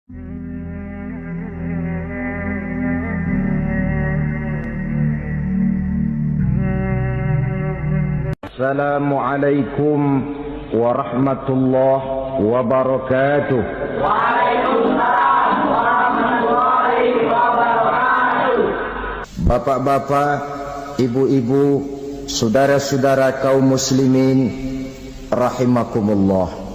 Assalamualaikum warahmatullahi wabarakatuh. Waalaikumsalam warahmatullahi wabarakatuh. Bapak-bapak, ibu-ibu, saudara-saudara kaum muslimin rahimakumullah.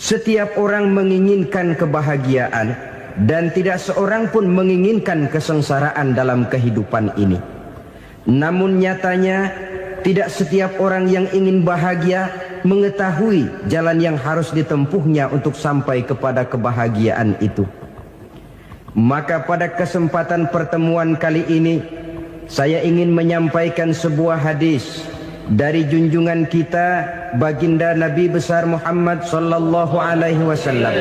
Setiap orang menginginkan kebahagiaan dan tidak seorang pun menginginkan kesengsaraan dalam kehidupan ini. Namun nyatanya tidak setiap orang yang ingin bahagia mengetahui jalan yang harus ditempuhnya untuk sampai kepada kebahagiaan itu. Maka pada kesempatan pertemuan kali ini saya ingin menyampaikan sebuah hadis dari junjungan kita baginda Nabi besar Muhammad sallallahu alaihi wasallam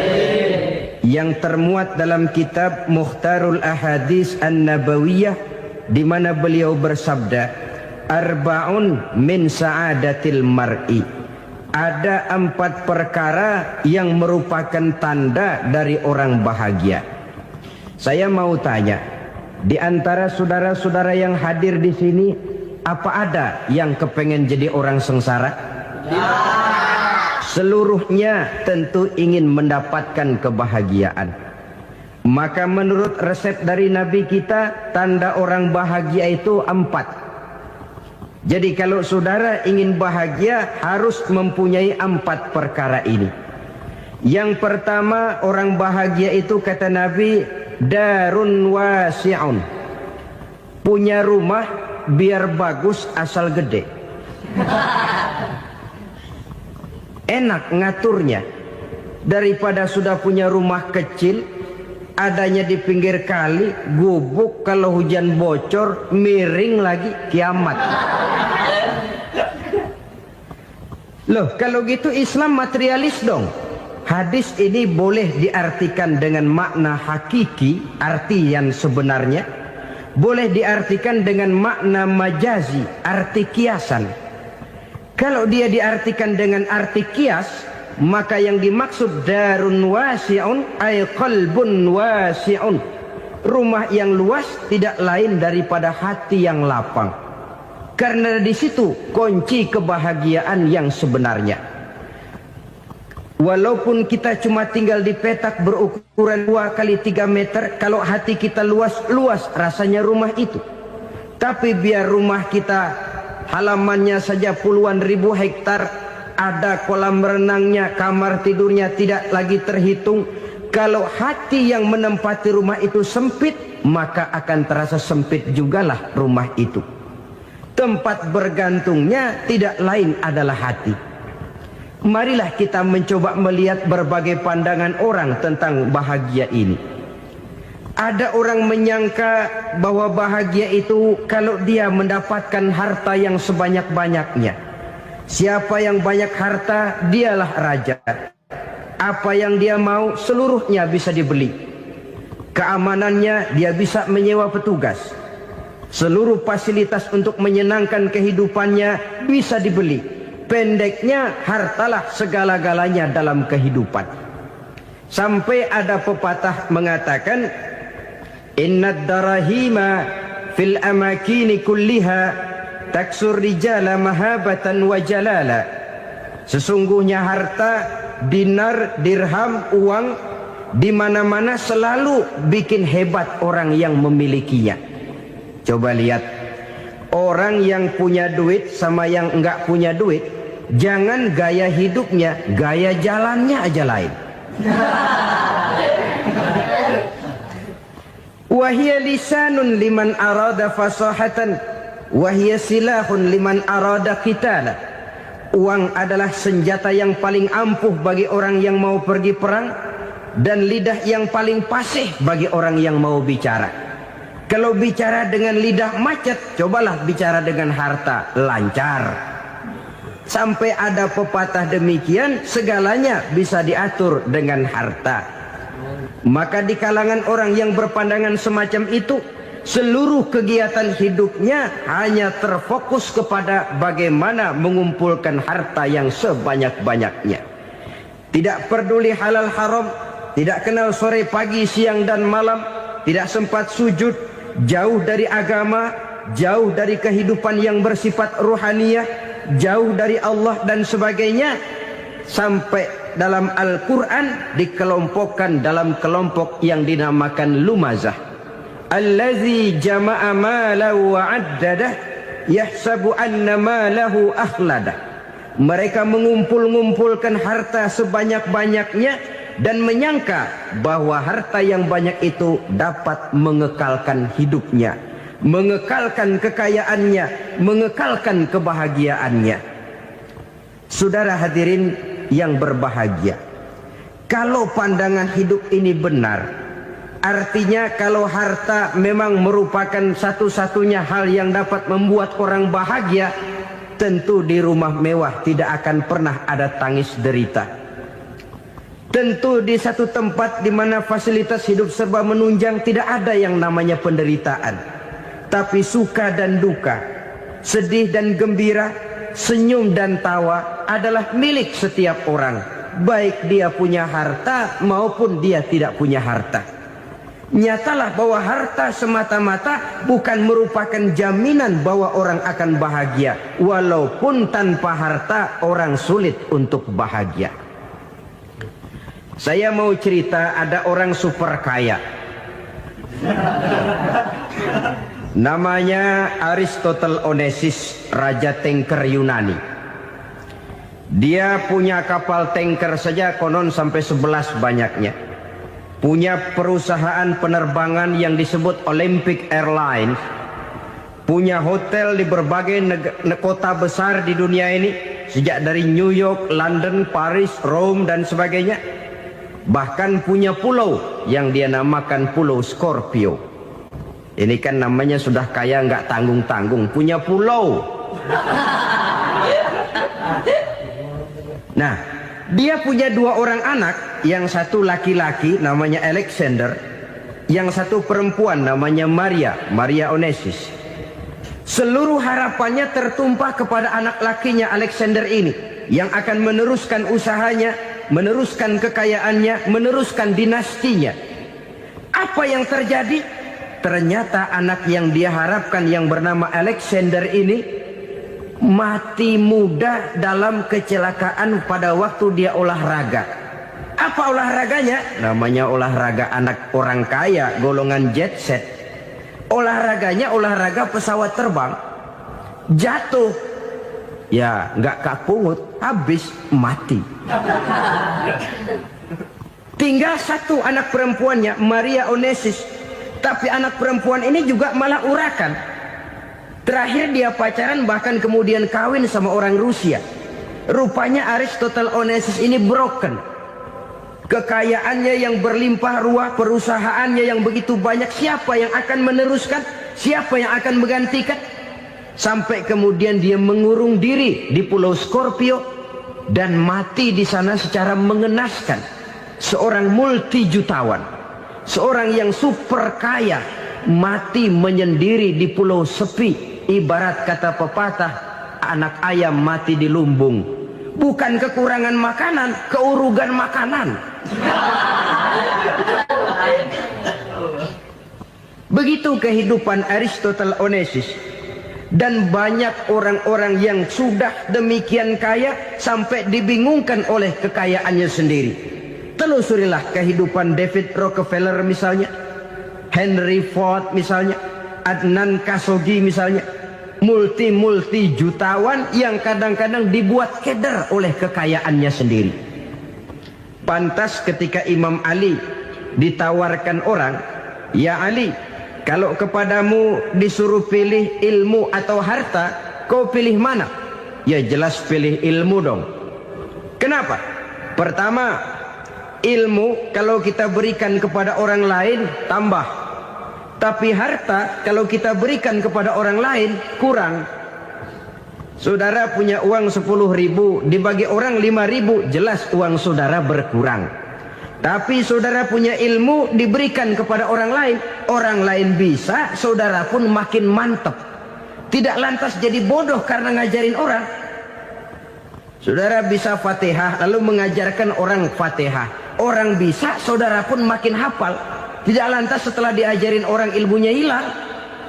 yang termuat dalam kitab Mukhtarul Ahadits An-Nabawiyah, di mana beliau bersabda, Arba'un min sa'adatil mar'i. Ada 4 perkara yang merupakan tanda dari orang bahagia. Saya mau tanya, di antara saudara-saudara yang hadir di sini, apa ada yang kepengen jadi orang sengsara? Ya. Seluruhnya tentu ingin mendapatkan kebahagiaan. Maka menurut resep dari Nabi kita, tanda orang bahagia itu 4. Jadi kalau saudara ingin bahagia harus mempunyai 4 perkara ini. Yang pertama, orang bahagia itu kata Nabi, darun wasi'un. Punya rumah biar bagus asal gede. Enak ngaturnya. Daripada sudah punya rumah kecil, adanya di pinggir kali, gubuk, kalau hujan bocor, miring lagi, kiamat. Loh, kalau gitu Islam materialis dong. Hadis ini boleh diartikan dengan makna hakiki, arti yang sebenarnya. Boleh diartikan dengan makna majazi, arti kiasan. Kalau dia diartikan dengan arti kias, maka yang dimaksud darun wasi'un ay qalbun wasi'un. Rumah yang luas tidak lain daripada hati yang lapang. Karena di situ kunci kebahagiaan yang sebenarnya. Walaupun kita cuma tinggal di petak berukuran 2 kali 3 meter, kalau hati kita luas rasanya rumah itu. Tapi biar rumah kita halamannya saja puluhan ribu hektar, ada kolam renangnya, kamar tidurnya tidak lagi terhitung. Kalau hati yang menempati rumah itu sempit, maka akan terasa sempit jugalah rumah itu. Tempat bergantungnya tidak lain adalah hati. Marilah kita mencoba melihat berbagai pandangan orang tentang bahagia ini. Ada orang menyangka bahwa bahagia itu kalau dia mendapatkan harta yang sebanyak-banyaknya. Siapa yang banyak harta, dialah raja. Apa yang dia mau, seluruhnya bisa dibeli. Keamanannya, dia bisa menyewa petugas. Seluruh fasilitas untuk menyenangkan kehidupannya bisa dibeli. Pendeknya, hartalah segala-galanya dalam kehidupan. Sampai ada pepatah mengatakan, Innad darahima fil amakini kulliha taksur rijala mahabatan wa jalala. Sesungguhnya harta, dinar, dirham, uang di mana-mana selalu bikin hebat orang yang memilikinya. Coba lihat, orang yang punya duit sama yang enggak punya duit, jangan gaya hidupnya, gaya jalannya aja lain. Wahia lisanun liman arada fasahatan, wahia silahun liman arada qitala. Uang adalah senjata yang paling ampuh bagi orang yang mau pergi perang, dan lidah yang paling fasih bagi orang yang mau bicara. Kalau bicara dengan lidah macet, cobalah bicara dengan harta, lancar. Sampai ada pepatah demikian, segalanya bisa diatur dengan harta. Maka di kalangan orang yang berpandangan semacam itu, seluruh kegiatan hidupnya hanya terfokus kepada bagaimana mengumpulkan harta yang sebanyak-banyaknya. Tidak peduli halal haram, tidak kenal sore, pagi, siang dan malam, tidak sempat sujud, jauh dari agama, jauh dari kehidupan yang bersifat ruhaniyah, jauh dari Allah dan sebagainya, sampai dalam Al-Quran dikelompokkan dalam kelompok yang dinamakan lumazah. Allazi jama'a malahu wa 'addadah yahsabu anna malahu akhladah. Mereka mengumpul-ngumpulkan harta sebanyak-banyaknya dan menyangka bahwa harta yang banyak itu dapat mengekalkan hidupnya, mengekalkan kekayaannya, mengekalkan kebahagiaannya. Saudara hadirin yang berbahagia, kalau pandangan hidup ini benar, artinya kalau harta memang merupakan satu-satunya hal yang dapat membuat orang bahagia, tentu di rumah mewah tidak akan pernah ada tangis derita. Tentu di satu tempat di mana fasilitas hidup serba menunjang tidak ada yang namanya penderitaan. Tapi suka dan duka, sedih dan gembira, senyum dan tawa adalah milik setiap orang, baik dia punya harta maupun dia tidak punya harta. Nyatalah bahwa harta semata-mata bukan merupakan jaminan bahwa orang akan bahagia, walaupun tanpa harta orang sulit untuk bahagia. Saya mau cerita, ada orang super kaya, namanya Aristotle Onesius, raja tanker Yunani. Dia punya kapal tanker saja konon sampai 11 banyaknya. Punya perusahaan penerbangan yang disebut Olympic Airlines. Punya hotel di berbagai kota besar di dunia ini, sejak dari New York, London, Paris, Rome dan sebagainya. Bahkan punya pulau yang dia namakan Pulau Scorpio. Ini kan namanya sudah kaya nggak tanggung-tanggung, punya pulau. Nah, dia punya 2 orang anak, yang satu laki-laki namanya Alexander, yang satu perempuan namanya Maria Onesius. Seluruh harapannya tertumpah kepada anak lakinya Alexander ini, yang akan meneruskan usahanya, meneruskan kekayaannya, meneruskan dinastinya. Apa yang terjadi? Ternyata anak yang dia harapkan yang bernama Alexander ini mati muda dalam kecelakaan pada waktu dia olahraga. Apa olahraganya? Namanya olahraga anak orang kaya, golongan jet set. Olahraganya olahraga pesawat terbang. Jatuh, ya nggak kapungut, habis mati. Tinggal satu anak perempuannya, Maria Onesius. Tapi anak perempuan ini juga malah urakan. Terakhir dia pacaran, bahkan kemudian kawin sama orang Rusia. Rupanya Aristotle Onesius ini broken. Kekayaannya yang berlimpah ruah, perusahaannya yang begitu banyak, siapa yang akan meneruskan? Siapa yang akan menggantikan? Sampai kemudian dia mengurung diri di Pulau Scorpio dan mati di sana secara mengenaskan. Seorang multi jutawan, seorang yang super kaya, mati menyendiri di pulau sepi. Ibarat kata pepatah, anak ayam mati di lumbung. Bukan kekurangan makanan, keurugan makanan. Begitu kehidupan Aristotle Onesius. Dan banyak orang-orang yang sudah demikian kaya sampai dibingungkan oleh kekayaannya sendiri. Telusurilah kehidupan David Rockefeller misalnya, Henry Ford misalnya, Adnan Khashoggi misalnya. Multi jutawan yang kadang-kadang dibuat keder oleh kekayaannya sendiri. Pantas ketika Imam Ali ditawarkan orang, "Ya Ali, kalau kepadamu disuruh pilih ilmu atau harta, kau pilih mana?" Ya jelas pilih ilmu dong. Kenapa? Pertama, ilmu kalau kita berikan kepada orang lain tambah. Tapi harta kalau kita berikan kepada orang lain kurang. Saudara punya uang 10.000, dibagi orang 5.000, jelas uang saudara berkurang. Tapi saudara punya ilmu diberikan kepada orang lain bisa, saudara pun makin mantap. Tidak lantas jadi bodoh karena ngajarin orang. Saudara bisa Fatihah lalu mengajarkan orang Fatihah. orang bisa, saudara pun makin hafal. Tidak lantas setelah diajarin orang ilmunya hilang.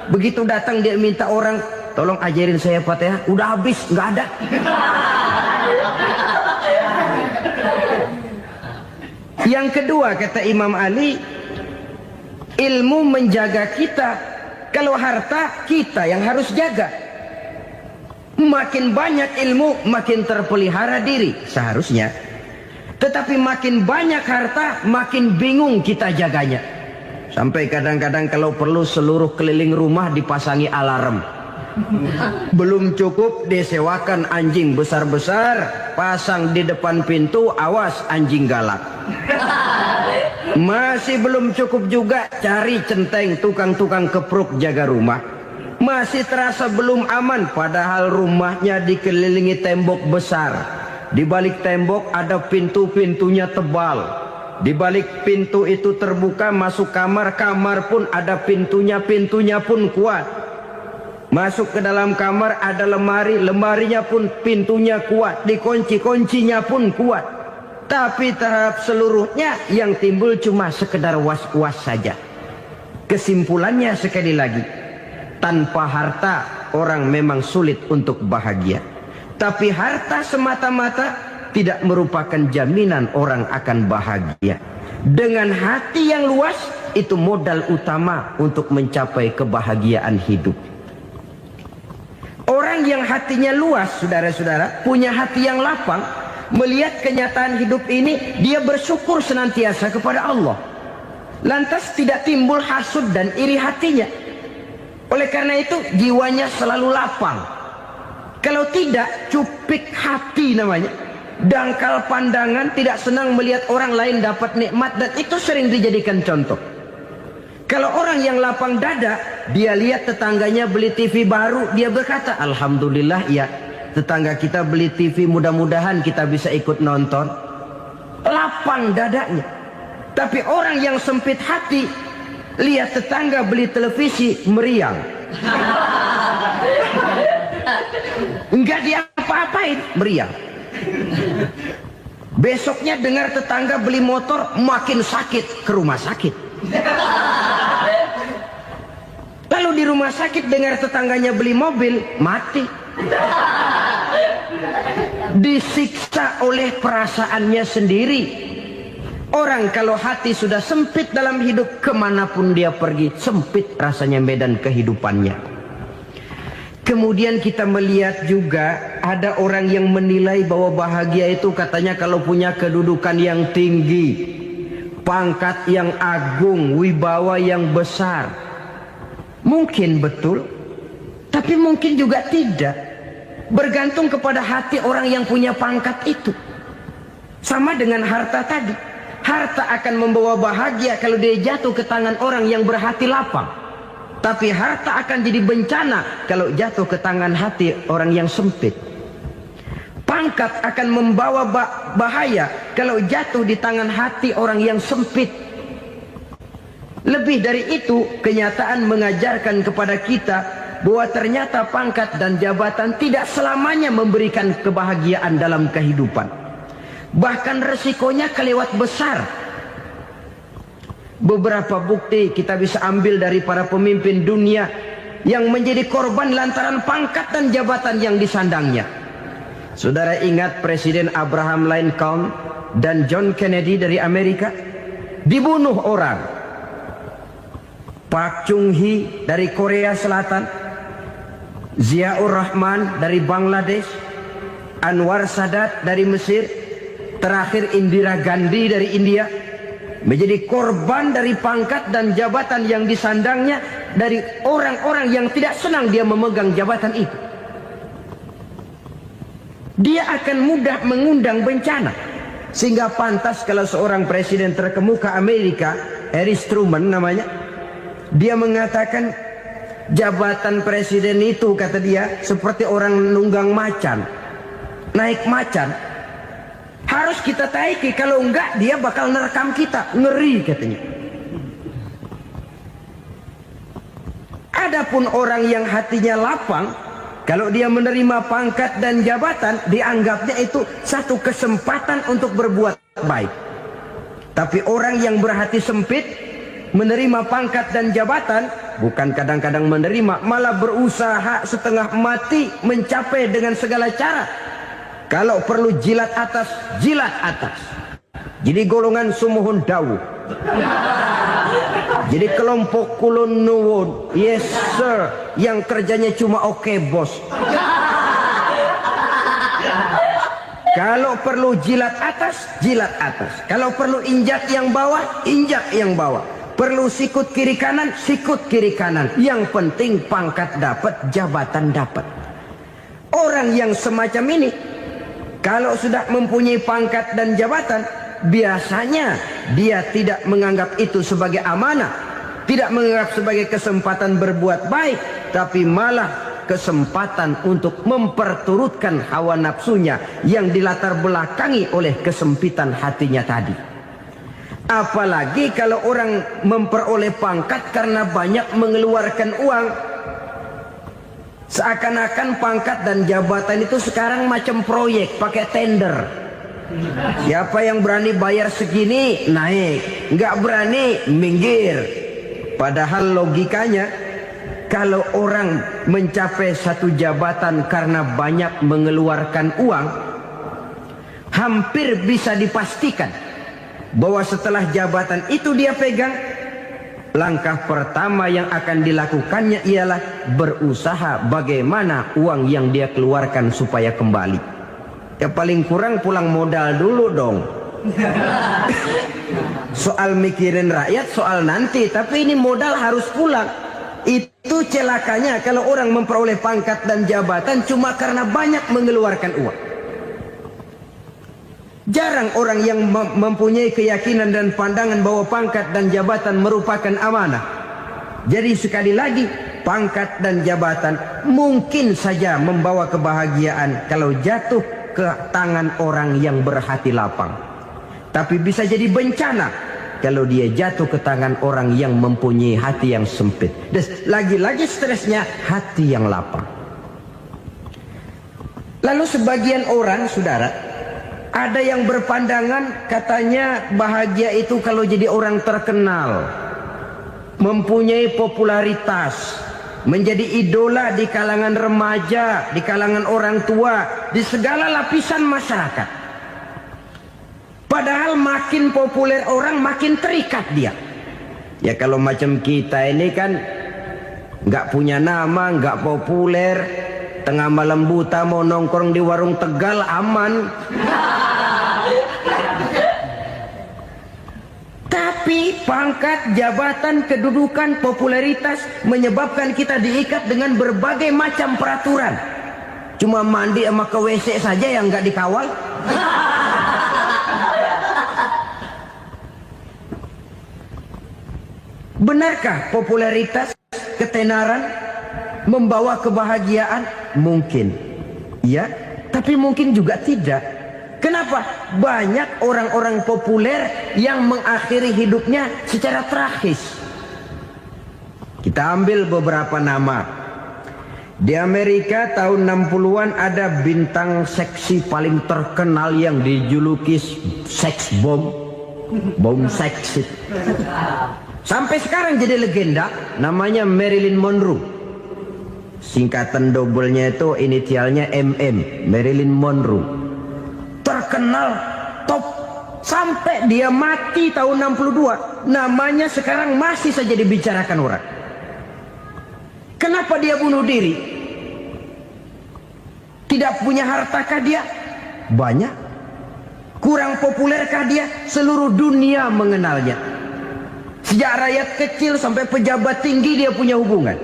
Begitu datang dia minta orang, tolong ajarin saya Fatihah, udah habis, nggak ada. Yang kedua kata Imam Ali, ilmu menjaga kita. Kalau harta, kita yang harus jaga. Makin banyak ilmu, makin terpelihara diri seharusnya. Tetapi makin banyak harta, makin bingung kita jaganya. Sampai kadang-kadang kalau perlu seluruh keliling rumah dipasangi alarm. Belum cukup disewakan anjing besar-besar, pasang di depan pintu, awas anjing galak. Masih belum cukup juga, cari centeng tukang-tukang kepruk jaga rumah. Masih terasa belum aman, padahal rumahnya dikelilingi tembok besar. Di balik tembok ada pintu-pintunya tebal. Di balik pintu itu terbuka masuk kamar, kamar pun ada pintunya, pintunya pun kuat. Masuk ke dalam kamar ada lemari, lemarinya pun pintunya kuat, dikunci, kuncinya pun kuat. Tapi terhadap seluruhnya yang timbul cuma sekedar was-was saja. Kesimpulannya sekali lagi, tanpa harta orang memang sulit untuk bahagia. Tapi harta semata-mata tidak merupakan jaminan orang akan bahagia. Dengan hati yang luas, itu modal utama untuk mencapai kebahagiaan hidup. Orang yang hatinya luas, saudara-saudara, punya hati yang lapang, melihat kenyataan hidup ini, dia bersyukur senantiasa kepada Allah. Lantas tidak timbul hasud dan iri hatinya. Oleh karena itu jiwanya selalu lapang. Kalau tidak, cupik hati namanya. Dangkal pandangan, tidak senang melihat orang lain dapat nikmat, dan itu sering dijadikan contoh. Kalau orang yang lapang dada, dia lihat tetangganya beli TV baru, dia berkata, alhamdulillah ya, tetangga kita beli TV, mudah-mudahan kita bisa ikut nonton. Lapang dadanya. Tapi orang yang sempit hati, lihat tetangga beli televisi, meriang. Enggak diapa-apain, meriang. Besoknya dengar tetangga beli motor, makin sakit, ke rumah sakit. Lalu di rumah sakit dengar tetangganya beli mobil, mati. Disiksa oleh perasaannya sendiri. Orang kalau hati sudah sempit dalam hidup, kemanapun dia pergi, sempit rasanya medan kehidupannya. Kemudian kita melihat juga ada orang yang menilai bahwa bahagia itu katanya kalau punya kedudukan yang tinggi, pangkat yang agung, wibawa yang besar. Mungkin betul, tapi mungkin juga tidak. Bergantung kepada hati orang yang punya pangkat itu. Sama dengan harta tadi. Harta akan membawa bahagia kalau dia jatuh ke tangan orang yang berhati lapang. Tapi harta akan jadi bencana kalau jatuh ke tangan hati orang yang sempit. Pangkat akan membawa bahaya kalau jatuh di tangan hati orang yang sempit. Lebih dari itu, kenyataan mengajarkan kepada kita bahwa ternyata pangkat dan jabatan tidak selamanya memberikan kebahagiaan dalam kehidupan. Bahkan resikonya kelewat besar. Beberapa bukti kita bisa ambil dari para pemimpin dunia yang menjadi korban lantaran pangkat dan jabatan yang disandangnya. Saudara ingat Presiden Abraham Lincoln dan John Kennedy dari Amerika? Dibunuh orang. Park Chung-hee dari Korea Selatan, Ziaur Rahman dari Bangladesh, Anwar Sadat dari Mesir, terakhir Indira Gandhi dari India, menjadi korban dari pangkat dan jabatan yang disandangnya dari orang-orang yang tidak senang dia memegang jabatan itu. Dia akan mudah mengundang bencana. Sehingga pantas kalau seorang presiden terkemuka Amerika, Harry Truman namanya, dia mengatakan jabatan presiden itu, kata dia, seperti orang nunggang macan, naik macan. Harus kita taiki, kalau enggak dia bakal nerekam kita, ngeri katanya. Adapun orang yang hatinya lapang, kalau dia menerima pangkat dan jabatan, dianggapnya itu satu kesempatan untuk berbuat baik. Tapi orang yang berhati sempit menerima pangkat dan jabatan, bukan kadang-kadang menerima, malah berusaha setengah mati mencapai dengan segala cara. Kalau perlu jilat atas, jilat atas. Jadi golongan sumuhun dawu. Jadi kelompok kulon nuwun, yes sir, yang kerjanya cuma oke bos. Kalau perlu jilat atas, jilat atas. Kalau perlu injak yang bawah, injak yang bawah. Perlu sikut kiri kanan, sikut kiri kanan. Yang penting pangkat dapat, jabatan dapat. Orang yang semacam ini, kalau sudah mempunyai pangkat dan jabatan, biasanya dia tidak menganggap itu sebagai amanah, tidak menganggap sebagai kesempatan berbuat baik, tapi malah kesempatan untuk memperturutkan hawa nafsunya yang dilatar belakangi oleh kesempitan hatinya tadi. Apalagi kalau orang memperoleh pangkat karena banyak mengeluarkan uang. Seakan-akan pangkat dan jabatan itu sekarang macam proyek, pakai tender. Siapa yang berani bayar segini naik, nggak berani minggir. Padahal logikanya, kalau orang mencapai satu jabatan karena banyak mengeluarkan uang, hampir bisa dipastikan bahwa setelah jabatan itu dia pegang, langkah pertama yang akan dilakukannya ialah berusaha bagaimana uang yang dia keluarkan supaya kembali. Ya paling kurang pulang modal dulu dong. Soal mikirin rakyat soal nanti, tapi ini modal harus pulang. Itu celakanya kalau orang memperoleh pangkat dan jabatan cuma karena banyak mengeluarkan uang. Jarang orang yang mempunyai keyakinan dan pandangan bahwa pangkat dan jabatan merupakan amanah. Jadi sekali lagi, pangkat dan jabatan mungkin saja membawa kebahagiaan kalau jatuh ke tangan orang yang berhati lapang. Tapi bisa jadi bencana kalau dia jatuh ke tangan orang yang mempunyai hati yang sempit. Dan lagi-lagi stresnya hati yang lapang. Lalu sebagian orang, saudara, ada yang berpandangan katanya bahagia itu kalau jadi orang terkenal, mempunyai popularitas, menjadi idola di kalangan remaja, di kalangan orang tua, di segala lapisan masyarakat. Padahal makin populer orang makin terikat dia. Ya kalau macam kita ini kan nggak punya nama, nggak populer, tengah malam buta mau nongkrong di warung Tegal aman. Tapi pangkat, jabatan, kedudukan, popularitas menyebabkan kita diikat dengan berbagai macam peraturan. Cuma mandi sama ke WC saja yang nggak dikawal. Benarkah popularitas, ketenaran membawa kebahagiaan? Mungkin. Ya, tapi mungkin juga tidak. Kenapa? Banyak orang-orang populer yang mengakhiri hidupnya secara tragis. Kita ambil beberapa nama. Di Amerika tahun 60-an ada bintang seksi paling terkenal yang dijuluki sex bomb. Bom seks. Sampai sekarang jadi legenda, namanya Marilyn Monroe. Singkatan dobelnya itu inisialnya MM, Marilyn Monroe. Terkenal, top, sampai dia mati tahun 62. Namanya sekarang masih saja dibicarakan orang. Kenapa dia bunuh diri? Tidak punya hartakah dia? Banyak. Kurang populerkah dia? Seluruh dunia mengenalnya. Sejak rakyat kecil sampai pejabat tinggi dia punya hubungan.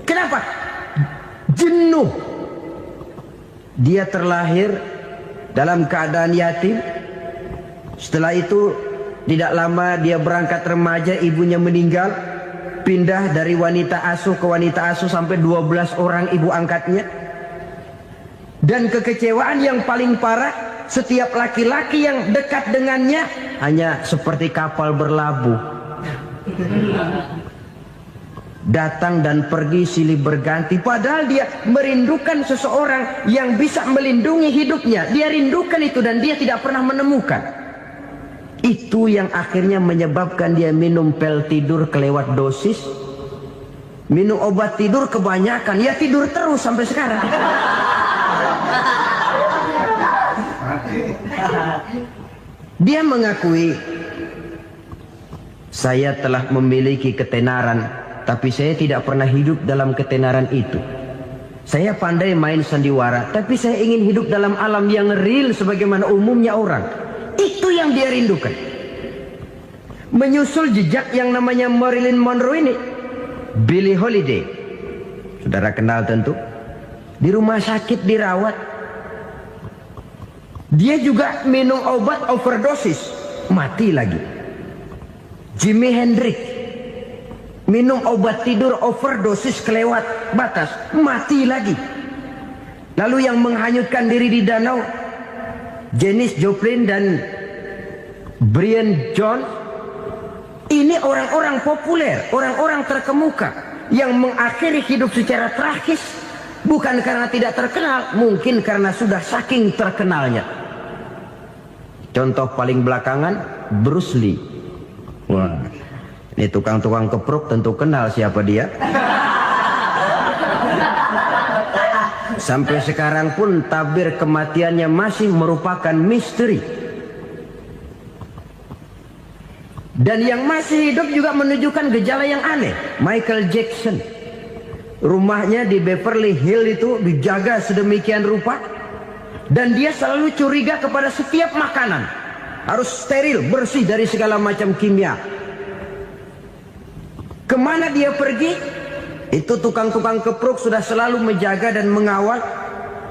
Kenapa? Jenuh. Dia terlahir dalam keadaan yatim. Setelah itu tidak lama dia berangkat remaja, ibunya meninggal. Pindah dari wanita asuh ke wanita asuh sampai 12 orang ibu angkatnya. Dan kekecewaan yang paling parah, setiap laki-laki yang dekat dengannya hanya seperti kapal berlabuh. Datang dan pergi silih berganti. Padahal dia merindukan seseorang yang bisa melindungi hidupnya. Dia rindukan itu dan dia tidak pernah menemukan. Itu yang akhirnya menyebabkan dia minum pil tidur kelewat dosis, minum obat tidur kebanyakan, ya tidur terus sampai sekarang. Dia mengakui, saya telah memiliki ketenaran, tapi saya tidak pernah hidup dalam ketenaran itu. Saya pandai main sandiwara, tapi saya ingin hidup dalam alam yang real sebagaimana umumnya orang. Itu yang dia rindukan. Menyusul jejak yang namanya Marilyn Monroe ini, Billie Holiday, saudara kenal tentu. Di rumah sakit dirawat. Dia juga minum obat overdosis, mati lagi. Jimi Hendrix minum obat tidur overdosis kelewat batas, mati lagi. Lalu yang menghanyutkan diri di danau, Janis Joplin dan Brian Jones. Ini orang-orang populer, orang-orang terkemuka yang mengakhiri hidup secara tragis, bukan karena tidak terkenal, mungkin karena sudah saking terkenalnya. Contoh paling belakangan, Bruce Lee. Wah, ini tukang-tukang kepruk tentu kenal siapa dia. Sampai sekarang pun tabir kematiannya masih merupakan misteri. Dan yang masih hidup juga menunjukkan gejala yang aneh. Michael Jackson, rumahnya di Beverly Hills itu dijaga sedemikian rupa, dan dia selalu curiga kepada setiap makanan harus steril, bersih dari segala macam kimia. Kemana dia pergi, itu tukang-tukang kepruk sudah selalu menjaga dan mengawal,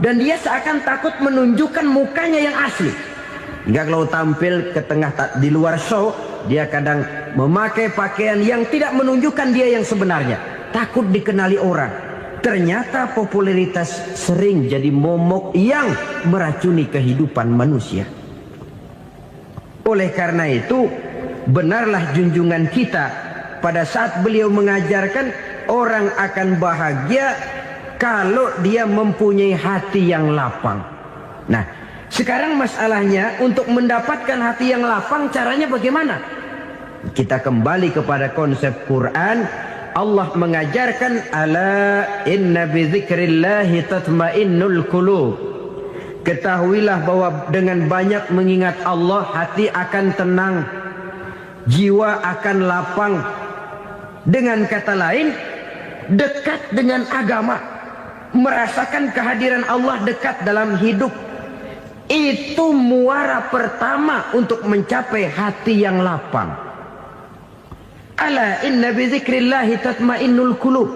dan dia seakan takut menunjukkan mukanya yang asli. Hingga kalau tampil ke tengah di luar show, dia kadang memakai pakaian yang tidak menunjukkan dia yang sebenarnya, takut dikenali orang. Ternyata popularitas sering jadi momok yang meracuni kehidupan manusia. Oleh karena itu, benarlah junjungan kita pada saat beliau mengajarkan orang akan bahagia kalau dia mempunyai hati yang lapang. Nah, sekarang masalahnya untuk mendapatkan hati yang lapang, caranya bagaimana? Kita kembali kepada konsep Quran. Allah mengajarkan, ala inna bidzikrillahi tatmainnul qulub. Ketahuilah bahwa dengan banyak mengingat Allah, hati akan tenang, jiwa akan lapang. Dengan kata lain, dekat dengan agama, merasakan kehadiran Allah dekat dalam hidup. Itu muara pertama untuk mencapai hati yang lapang. Ala inna bizikrillahi tatmainnul qulub.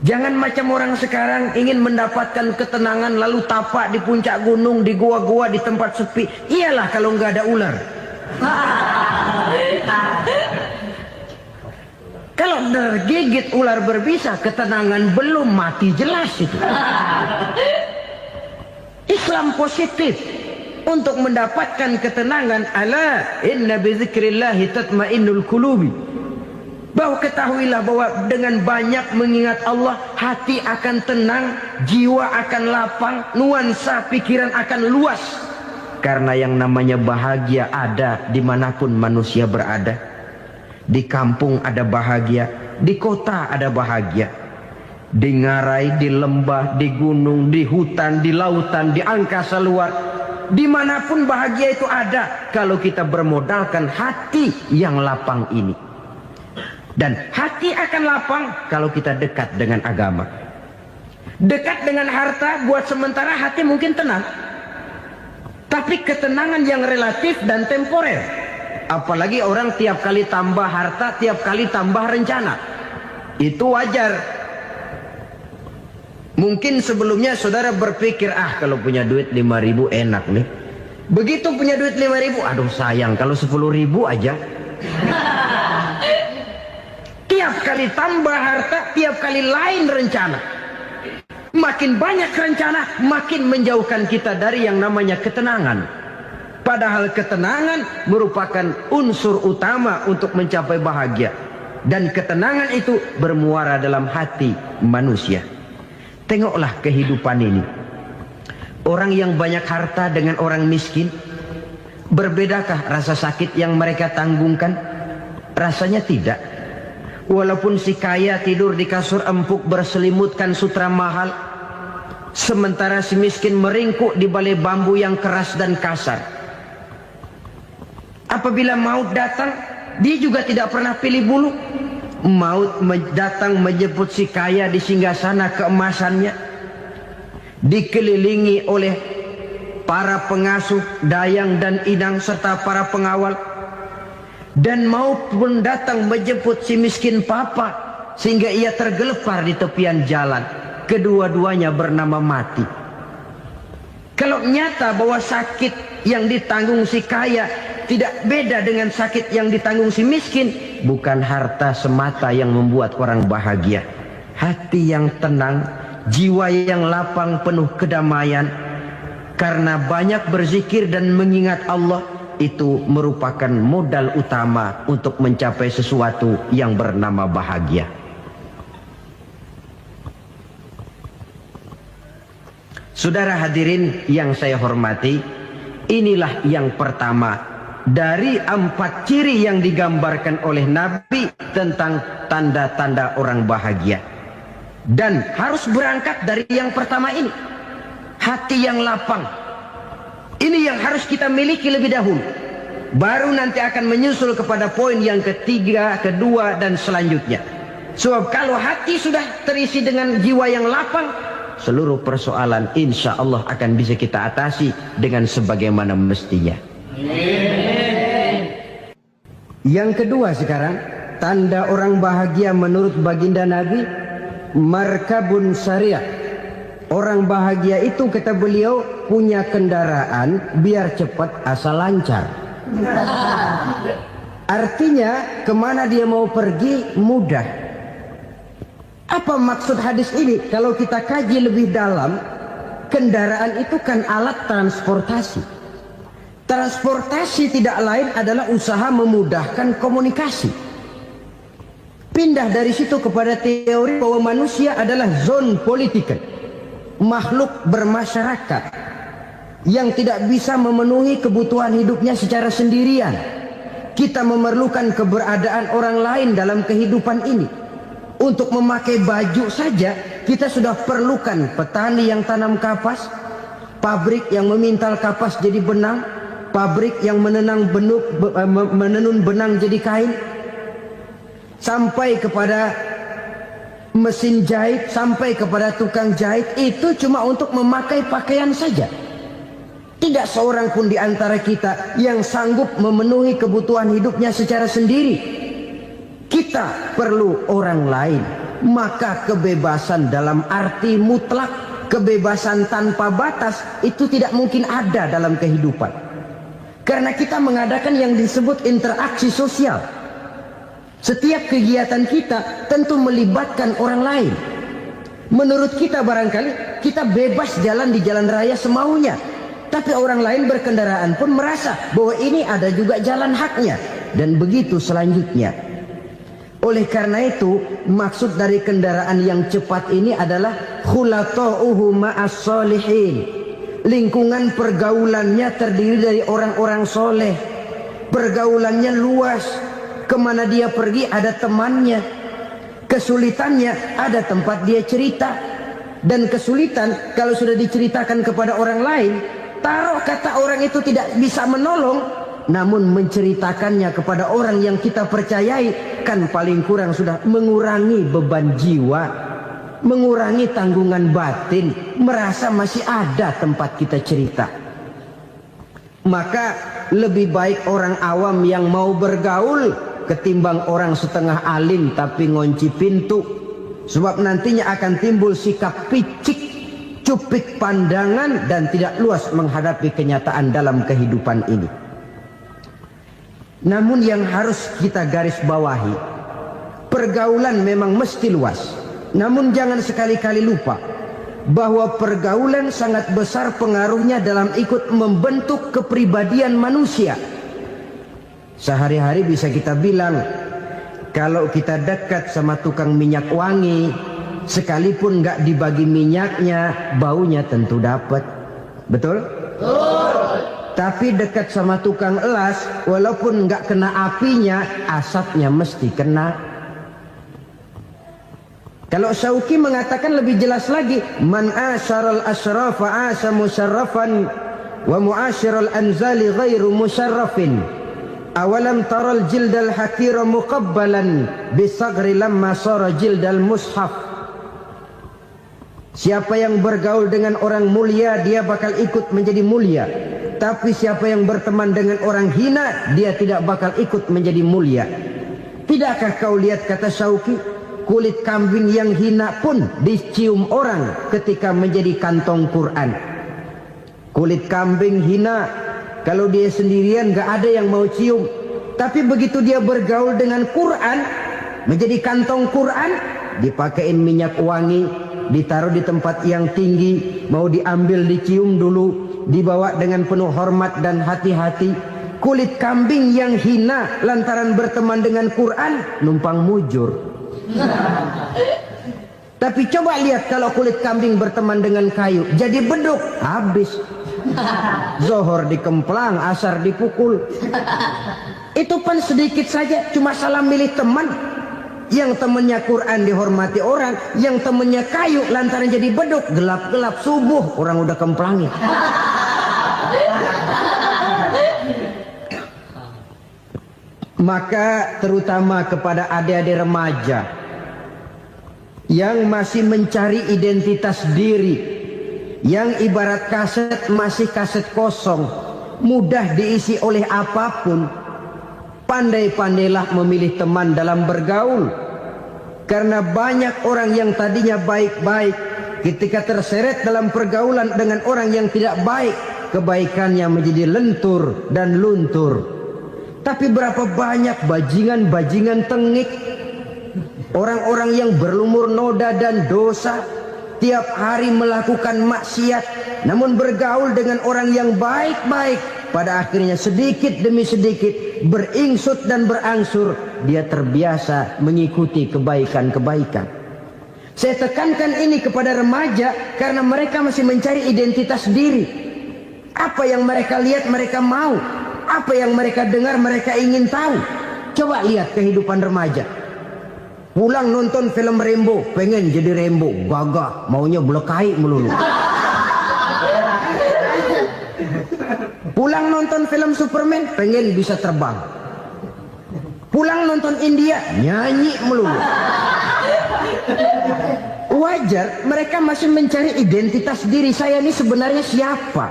Jangan macam orang sekarang ingin mendapatkan ketenangan lalu tapak di puncak gunung, di gua-gua, di tempat sepi. Iyalah kalau nggak ada ular. Kalau tergigit ular berbisa, ketenangan belum, mati jelas itu. Islam positif untuk mendapatkan ketenangan. Ala inna bizikrillahi tatmainnul qulubi. Bahwa ketahuilah bahwa dengan banyak mengingat Allah, hati akan tenang, jiwa akan lapang, nuansa pikiran akan luas. Karena yang namanya bahagia ada dimanapun manusia berada. Di kampung ada bahagia, di kota ada bahagia. Di ngarai, di lembah, di gunung, di hutan, di lautan, di angkasa luar, dimanapun bahagia itu ada kalau kita bermodalkan hati yang lapang ini. Dan hati akan lapang kalau kita dekat dengan agama. Dekat dengan harta buat sementara hati mungkin tenang, tapi ketenangan yang relatif dan temporer. Apalagi orang tiap kali tambah harta, tiap kali tambah rencana. Itu wajar. Mungkin sebelumnya saudara berpikir, kalau punya duit 5.000 enak nih. Begitu punya duit 5.000, aduh sayang kalau 10.000 aja. Tiap kali tambah harta, tiap kali lain rencana. Makin banyak rencana, makin menjauhkan kita dari yang namanya ketenangan. Padahal ketenangan merupakan unsur utama untuk mencapai bahagia. Dan ketenangan itu bermuara dalam hati manusia. Tengoklah kehidupan ini. Orang yang banyak harta dengan orang miskin, Berbedakah rasa sakit yang mereka tanggungkan? Rasanya tidak. Walaupun si kaya tidur di kasur empuk berselimutkan sutra mahal, sementara si miskin meringkuk di balai bambu yang keras dan kasar. Apabila maut datang, dia juga tidak pernah pilih bulu. Maut datang menjemput si kaya di singgasana keemasannya, dikelilingi oleh para pengasuh, dayang dan inang serta para pengawal. Dan maut pun datang menjemput si miskin papa sehingga ia tergelepar di tepian jalan. Kedua-duanya bernama mati. Kalau nyata bahwa sakit yang ditanggung si kaya tidak beda dengan sakit yang ditanggung si miskin, bukan harta semata yang membuat orang bahagia. Hati yang tenang, jiwa yang lapang penuh kedamaian karena banyak berzikir dan mengingat Allah, itu merupakan modal utama untuk mencapai sesuatu yang bernama bahagia. Saudara hadirin yang saya hormati, inilah yang pertama dari 4 ciri yang digambarkan oleh Nabi tentang tanda-tanda orang bahagia. Dan harus berangkat dari yang pertama ini, hati yang lapang. Ini yang harus kita miliki lebih dahulu. Baru nanti akan menyusul kepada poin yang ketiga, kedua, dan selanjutnya. Sebab kalau hati sudah terisi dengan jiwa yang lapang, seluruh persoalan insya Allah akan bisa kita atasi dengan sebagaimana mestinya. Yang kedua sekarang, tanda orang bahagia menurut baginda Nabi, markabun syariah. Orang bahagia itu, kata beliau, punya kendaraan biar cepat asal lancar. Artinya kemana dia mau pergi mudah. Apa maksud hadis ini? Kalau kita kaji lebih dalam, kendaraan itu kan alat transportasi. Transportasi tidak lain adalah usaha memudahkan komunikasi. Pindah dari situ kepada teori bahwa manusia adalah zon political, makhluk bermasyarakat yang tidak bisa memenuhi kebutuhan hidupnya secara sendirian. Kita memerlukan keberadaan orang lain dalam kehidupan ini. Untuk memakai baju saja kita sudah perlukan petani yang tanam kapas, pabrik yang memintal kapas jadi benang, pabrik yang menenun benang jadi kain, sampai kepada mesin jahit, sampai kepada tukang jahit. Itu cuma untuk memakai pakaian saja. Tidak seorang pun di antara kita yang sanggup memenuhi kebutuhan hidupnya secara sendiri. Kita perlu orang lain. Maka kebebasan dalam arti mutlak, kebebasan tanpa batas, itu tidak mungkin ada dalam kehidupan. Karena kita mengadakan yang disebut interaksi sosial. Setiap kegiatan kita tentu melibatkan orang lain. Menurut kita barangkali kita bebas jalan di jalan raya semaunya, tapi orang lain berkendaraan pun merasa bahwa ini ada juga jalan haknya, dan begitu selanjutnya. Oleh karena itu, maksud dari kendaraan yang cepat ini adalah khulata'uhu ma'as solihin. Lingkungan pergaulannya terdiri dari orang-orang soleh. Pergaulannya luas. Kemana dia pergi ada temannya. Kesulitannya ada tempat dia cerita. Dan kesulitan kalau sudah diceritakan kepada orang lain, taruh kata orang itu tidak bisa menolong, namun menceritakannya kepada orang yang kita percayai, kan paling kurang sudah mengurangi beban jiwa, mengurangi tanggungan batin, merasa masih ada tempat kita cerita. Maka lebih baik orang awam yang mau bergaul ketimbang orang setengah alim tapi ngunci pintu. Sebab nantinya akan timbul sikap picik, cupik pandangan, dan tidak luas menghadapi kenyataan dalam kehidupan ini. Namun yang harus kita garis bawahi, pergaulan memang mesti luas. Namun jangan sekali-kali lupa bahwa pergaulan sangat besar pengaruhnya dalam ikut membentuk kepribadian manusia. Sehari-hari bisa kita bilang, kalau kita dekat sama tukang minyak wangi, sekalipun nggak dibagi minyaknya, baunya tentu dapat. Betul? Betul. Tapi dekat sama tukang elas, walaupun nggak kena apinya, asapnya mesti kena. Kalau Syauqi mengatakan lebih jelas lagi, man asyaral asrafa asa musyarrafan wa muasyiral anzali ghairu musyarrafin. Awalam taral jildal hakira muqabbalan bisagri lamma sara jildal mushaf. Siapa yang bergaul dengan orang mulia, dia bakal ikut menjadi mulia. Tapi siapa yang berteman dengan orang hina, dia tidak bakal ikut menjadi mulia. Tidakkah kau lihat, kata Syauqi, kulit kambing yang hina pun dicium orang ketika menjadi kantong Quran. Kulit kambing hina, kalau dia sendirian gak ada yang mau cium. Tapi begitu dia bergaul dengan Quran, menjadi kantong Quran, dipakein minyak wangi, ditaruh di tempat yang tinggi, mau diambil dicium dulu, dibawa dengan penuh hormat dan hati-hati. Kulit kambing yang hina lantaran berteman dengan Quran, numpang mujur. Tapi coba lihat kalau kulit kambing berteman dengan kayu, jadi beduk, habis. Zohor dikemplang, asar dipukul. Itu pun sedikit saja, cuma salah milih teman. Yang temannya Quran dihormati orang, yang temannya kayu lantaran jadi beduk, gelap-gelap subuh orang udah kemplangi. Maka terutama kepada adik-adik remaja yang masih mencari identitas diri, yang ibarat kaset masih kaset kosong, mudah diisi oleh apapun, pandai-pandailah memilih teman dalam bergaul. Karena banyak orang yang tadinya baik-baik, ketika terseret dalam pergaulan dengan orang yang tidak baik, kebaikannya menjadi lentur dan luntur. Tapi berapa banyak bajingan-bajingan tengik, orang-orang yang berlumur noda dan dosa, tiap hari melakukan maksiat, namun bergaul dengan orang yang baik-baik. Pada akhirnya sedikit demi sedikit, beringsut dan berangsur, dia terbiasa mengikuti kebaikan-kebaikan. Saya tekankan ini kepada remaja karena mereka masih mencari identitas diri. Apa yang mereka lihat mereka mau, apa yang mereka dengar mereka ingin tahu. Coba lihat kehidupan remaja. Pulang nonton film Rambo, pengen jadi Rambo, gagah, maunya belekai melulu. Pulang nonton film Superman, pengen bisa terbang. Pulang nonton India, nyanyi melulu. Wajar, mereka masih mencari identitas diri. Saya ini sebenarnya siapa?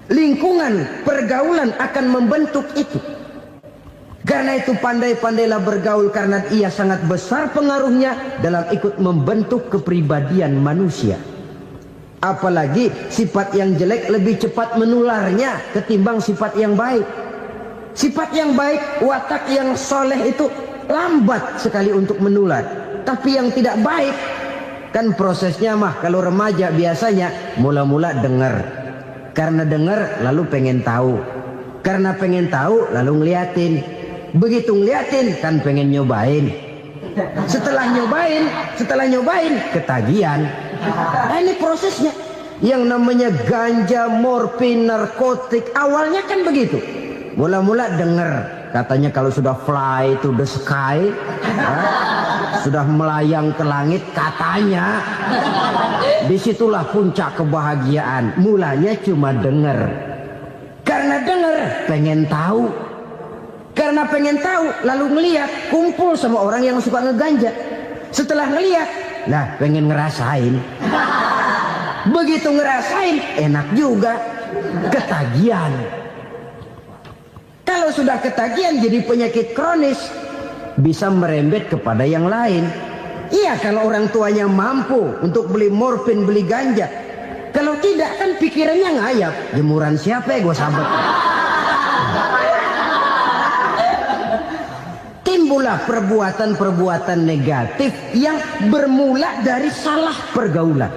Lingkungan, pergaulan akan membentuk itu. Karena itu pandai-pandailah bergaul, karena ia sangat besar pengaruhnya dalam ikut membentuk kepribadian manusia. Apalagi sifat yang jelek lebih cepat menularnya ketimbang sifat yang baik. Sifat yang baik, watak yang soleh itu lambat sekali untuk menular. Tapi yang tidak baik, kan prosesnya mah kalau remaja biasanya mula-mula dengar. Karena dengar lalu pengen tahu. Karena pengen tahu lalu ngeliatin. Begitu ngeliatin kan pengen nyobain. Setelah nyobain ketagihan. Nah, ini prosesnya. Yang namanya ganja, morfin, narkotik, awalnya kan begitu. Mula-mula dengar, katanya kalau sudah fly to the sky, sudah melayang ke langit, katanya disitulah puncak kebahagiaan. Mulanya cuma dengar. Karena dengar pengen tahu. Karena pengen tahu lalu ngeliat, kumpul sama orang yang suka ngeganja. Setelah ngeliat, nah pengen ngerasain. Begitu ngerasain enak juga, ketagihan. Kalau sudah ketagihan jadi penyakit kronis, bisa merembet kepada yang lain. Iya, kalau orang tuanya mampu untuk beli morfin, beli ganja. Kalau tidak kan pikirannya ngayap, jemuran siapa ya gue sabet. Timbullah perbuatan-perbuatan negatif yang bermula dari salah pergaulan.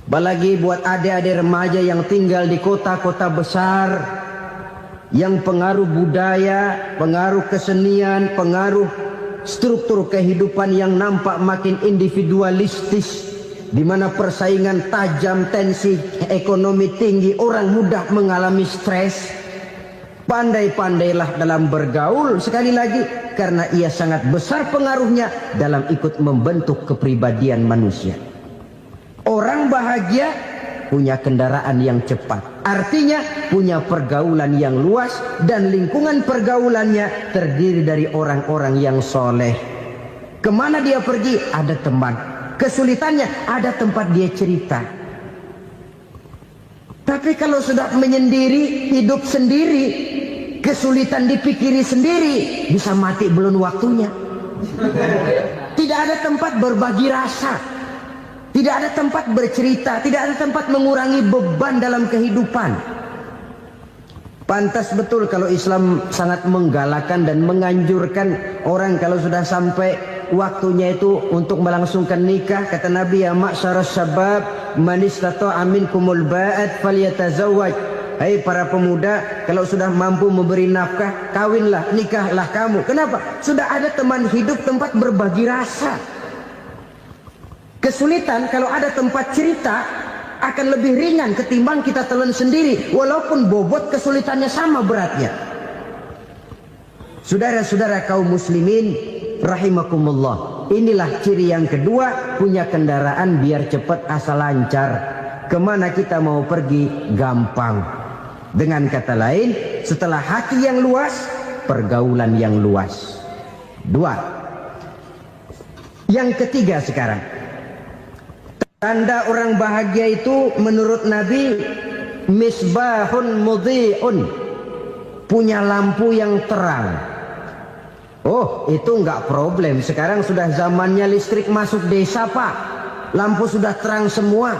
Apalagi buat adik-adik remaja yang tinggal di kota-kota besar, yang pengaruh budaya, pengaruh kesenian, pengaruh struktur kehidupan yang nampak makin individualistis, di mana persaingan tajam, tensi ekonomi tinggi, orang mudah mengalami stres. Pandai-pandailah dalam bergaul, sekali lagi, karena ia sangat besar pengaruhnya dalam ikut membentuk kepribadian manusia. Orang bahagia punya kendaraan yang cepat, artinya punya pergaulan yang luas, dan lingkungan pergaulannya terdiri dari orang-orang yang soleh. Kemana dia pergi, ada teman. Kesulitannya, ada tempat dia cerita. Tapi kalau sudah menyendiri, hidup sendiri, kesulitan dipikiri sendiri, bisa mati belum waktunya. Tidak ada tempat berbagi rasa, tidak ada tempat bercerita, tidak ada tempat mengurangi beban dalam kehidupan. Pantas betul kalau Islam sangat menggalakkan dan menganjurkan orang kalau sudah sampai waktunya itu untuk melangsungkan nikah. Kata Nabi, ya ma'syaras syabab man istata'a minkumul ba'at falyatazawwaj. Hai para pemuda, kalau sudah mampu memberi nafkah, kawinlah, nikahlah kamu. Kenapa? Sudah ada teman hidup, tempat berbagi rasa. Kesulitan kalau ada tempat cerita akan lebih ringan ketimbang kita telan sendiri, walaupun bobot kesulitannya sama beratnya. Saudara-saudara kaum muslimin rahimakumullah, inilah ciri yang kedua, punya kendaraan biar cepat asal lancar. Kemana kita mau pergi gampang. Dengan kata lain, setelah hati yang luas, pergaulan yang luas. Dua. Yang ketiga sekarang, tanda orang bahagia itu menurut Nabi, misbahun mudhi'un, punya lampu yang terang. Oh, itu enggak problem. Sekarang sudah zamannya listrik masuk desa, Pak. Lampu sudah terang semua.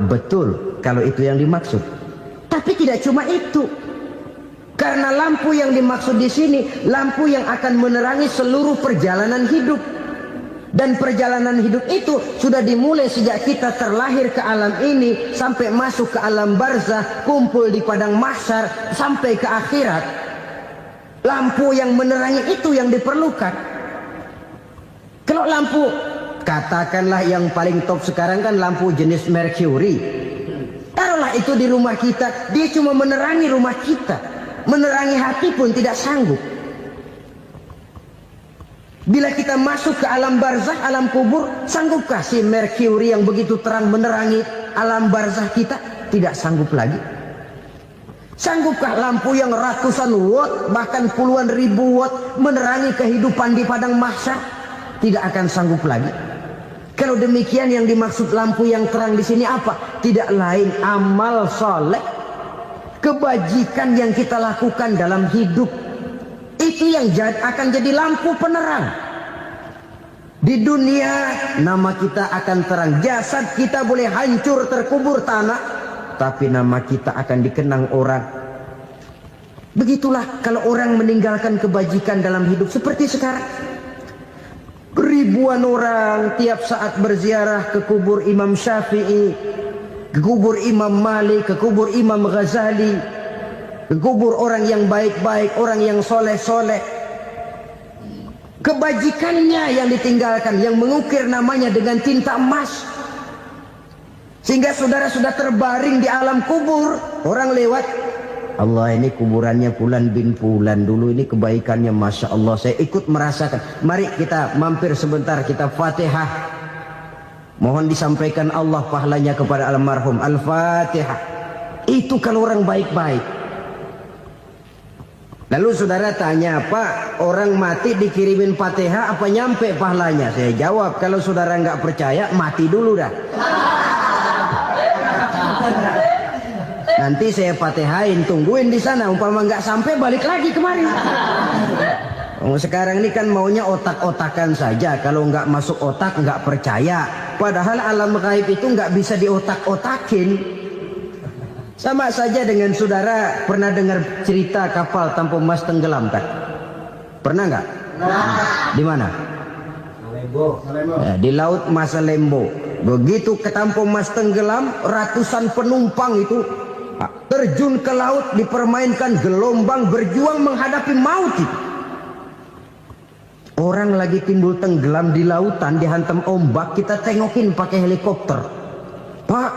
Betul, kalau itu yang dimaksud. Tapi tidak cuma itu. Karena lampu yang dimaksud di sini, lampu yang akan menerangi seluruh perjalanan hidup. Dan perjalanan hidup itu sudah dimulai sejak kita terlahir ke alam ini, sampai masuk ke alam barzah, kumpul di padang mahsyar, sampai ke akhirat. Lampu yang menerangi itu yang diperlukan. Kalau lampu, katakanlah yang paling top sekarang kan lampu jenis Mercury. Taruhlah itu di rumah kita, dia cuma menerangi rumah kita, menerangi hati pun tidak sanggup. Bila kita masuk ke alam barzah, alam kubur, sanggupkah si Mercury yang begitu terang menerangi alam barzah kita? Tidak sanggup lagi. Sanggupkah lampu yang ratusan watt, bahkan puluhan ribu watt menerangi kehidupan di padang mahsyar? Tidak akan sanggup lagi. Kalau demikian, yang dimaksud lampu yang terang di sini apa? Tidak lain amal soleh, kebajikan yang kita lakukan dalam hidup. Itu yang akan jadi lampu penerang. Di dunia nama kita akan terang. Jasad kita boleh hancur terkubur tanah, tapi nama kita akan dikenang orang. Begitulah kalau orang meninggalkan kebajikan dalam hidup seperti sekarang. Ribuan orang tiap saat berziarah ke kubur Imam Syafi'i, ke kubur Imam Malik, ke kubur Imam Ghazali, ke kubur orang yang baik-baik, orang yang soleh-soleh. Kebajikannya yang ditinggalkan, yang mengukir namanya dengan tinta emas. Sehingga saudara sudah terbaring di alam kubur, orang lewat, Allah, ini kuburannya Fulan bin Fulan, dulu ini kebaikannya Masya Allah, saya ikut merasakan. Mari kita mampir sebentar, kita Fatihah. Mohon disampaikan Allah pahalanya kepada almarhum. Al-Fatihah. Itu kalau orang baik-baik. Lalu saudara tanya, Pak, orang mati dikirimin Fatihah apa nyampe pahalanya? Saya jawab, kalau saudara nggak percaya, mati dulu dah. Nanti saya Fatihain, tungguin di sana. Umpama nggak sampai, balik lagi kemari. Sekarang ini kan maunya otak-otakan saja. Kalau nggak masuk otak, nggak percaya. Padahal alam gaib itu nggak bisa diotak-otakin. Sama saja dengan saudara pernah dengar cerita kapal Tampu Mas tenggelam kan? Pernah nggak? Di mana? Di Laut Masalembo. Begitu ke Tampu Mas tenggelam, ratusan penumpang itu terjun ke laut, dipermainkan gelombang, berjuang menghadapi maut itu. Orang lagi timbul tenggelam di lautan, dihantam ombak, kita tengokin pakai helikopter. Pak,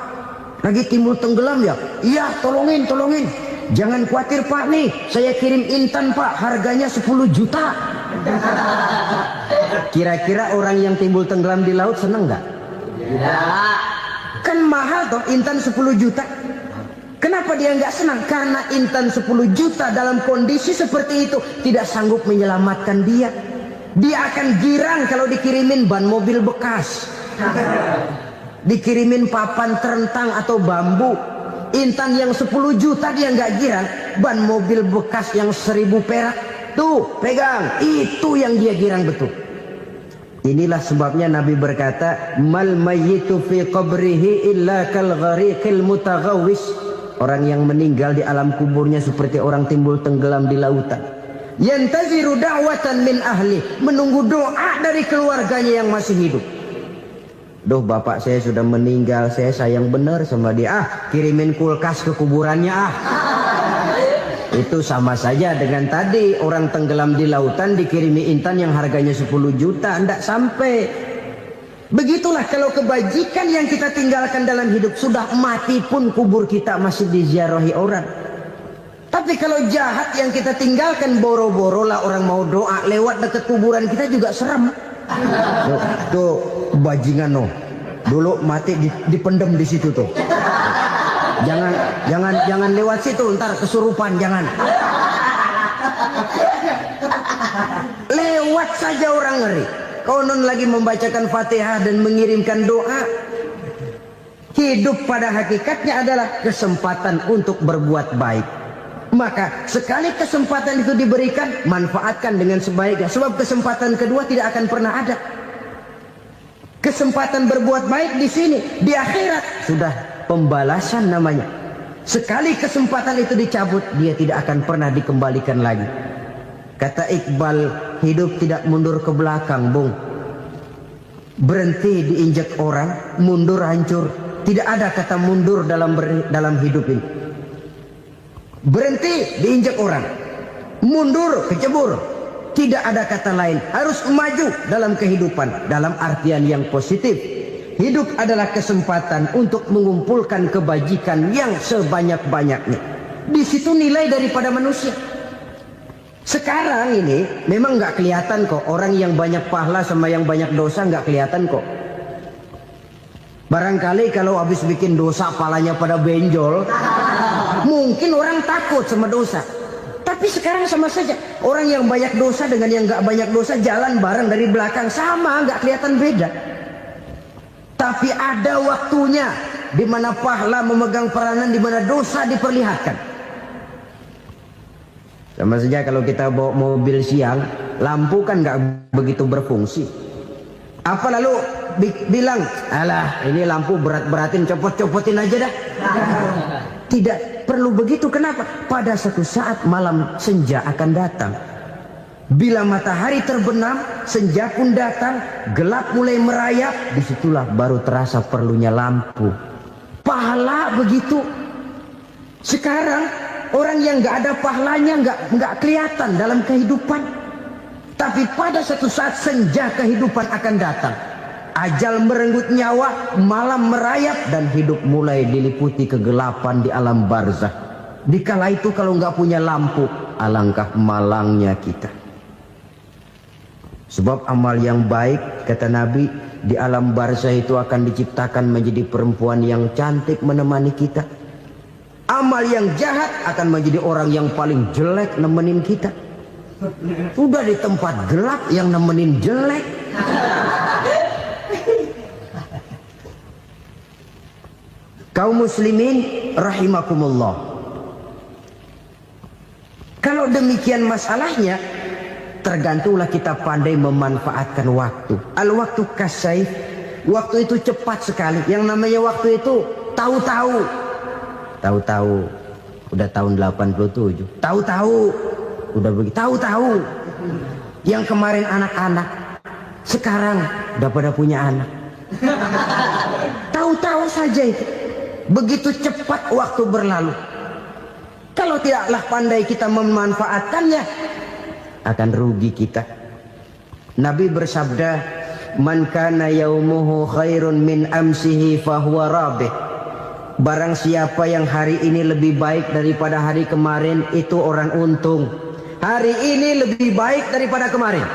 lagi timbul tenggelam ya? Iya, tolongin. Jangan khawatir Pak nih, saya kirim intan Pak, harganya 10 juta. Kira-kira orang yang timbul tenggelam di laut seneng nggak? Tidak. Kan mahal toh intan 10 juta. Kenapa dia nggak senang? Karena intan 10 juta dalam kondisi seperti itu tidak sanggup menyelamatkan dia. Dia akan girang kalau dikirimin ban mobil bekas, dikirimin papan terentang atau bambu. Intan yang 10 juta dia nggak girang. Ban mobil bekas yang 1000 perak, tuh pegang, itu yang dia girang betul. Inilah sebabnya Nabi berkata, mal mayyitu fi qabrihi illa kal ghariqil mutaghawwis. Orang yang meninggal di alam kuburnya seperti orang timbul tenggelam di lautan. Yantaziru da'watan min ahli, menunggu doa dari keluarganya yang masih hidup. Duh, bapak saya sudah meninggal, saya sayang benar sama dia. Kirimin kulkas ke kuburannya Itu sama saja dengan tadi orang tenggelam di lautan dikirimi intan yang harganya 10 juta, ndak sampai. Begitulah kalau kebajikan yang kita tinggalkan dalam hidup, sudah mati pun kubur kita masih diziarahi orang. Tapi kalau jahat yang kita tinggalkan, boro-boro lah orang mau doa lewat dekat kuburan kita juga serem. Tuh bajingan no, dulu mati dipendem di situ tuh. Jangan lewat situ, ntar kesurupan, jangan. Lewat saja orang ngeri. Konon lagi membacakan Fatihah dan mengirimkan doa. Hidup pada hakikatnya adalah kesempatan untuk berbuat baik. Maka sekali kesempatan itu diberikan, manfaatkan dengan sebaiknya. Sebab kesempatan kedua tidak akan pernah ada. Kesempatan berbuat baik di sini, di akhirat sudah pembalasan namanya. Sekali kesempatan itu dicabut, dia tidak akan pernah dikembalikan lagi. Kata Iqbal, hidup tidak mundur ke belakang, Bung. Berhenti diinjak orang, mundur hancur. Tidak ada kata mundur dalam hidup ini. Berhenti diinjak orang, mundur kecebur. Tidak ada kata lain. Harus maju dalam kehidupan, dalam artian yang positif. Hidup adalah kesempatan untuk mengumpulkan kebajikan yang sebanyak-banyaknya. Di situ nilai daripada manusia. Sekarang ini memang nggak kelihatan kok, orang yang banyak pahala sama yang banyak dosa nggak kelihatan kok. Barangkali kalau habis bikin dosa palanya pada benjol, mungkin orang takut sama dosa. Tapi sekarang sama saja, orang yang banyak dosa dengan yang nggak banyak dosa jalan bareng dari belakang, sama, nggak kelihatan beda. Tapi ada waktunya di mana pahala memegang peranan, di mana dosa diperlihatkan. Sama saja kalau kita bawa mobil siang, lampu kan nggak begitu berfungsi. Apa lalu bilang, alah ini lampu berat-beratin, copot-copotin aja dah. Tidak perlu begitu. Kenapa? Pada suatu saat malam senja akan datang. Bila matahari terbenam, senja pun datang, gelap mulai merayap, disitulah baru terasa perlunya lampu. Pahala begitu. Sekarang orang yang nggak ada pahalanya nggak kelihatan dalam kehidupan. Tapi pada suatu saat senja kehidupan akan datang. Ajal merenggut nyawa, malam merayap, dan hidup mulai diliputi kegelapan di alam barzah. Dikala itu kalau nggak punya lampu, alangkah malangnya kita. Sebab amal yang baik, kata Nabi, di alam barzah itu akan diciptakan menjadi perempuan yang cantik menemani kita. Amal yang jahat akan menjadi orang yang paling jelek nemenin kita. Sudah di tempat gelap yang nemenin jelek. Kaum muslimin rahimakumullah. Kalau demikian masalahnya, tergantunglah kita pandai memanfaatkan waktu. Al-waktu kasayf, waktu itu cepat sekali. Yang namanya waktu itu tahu-tahu. Tahu-tahu udah tahun 87. Tahu-tahu udah begitu. Tahu-tahu yang kemarin anak-anak, sekarang udah pada punya anak. Tahu-tahu saja itu. Begitu cepat waktu berlalu. Kalau tidaklah pandai kita memanfaatkannya, akan rugi kita. Nabi bersabda, "Man kana yaumuhu khairun min amsihi fahuwa rabih." Barang siapa yang hari ini lebih baik daripada hari kemarin, itu orang untung. Hari ini lebih baik daripada kemarin.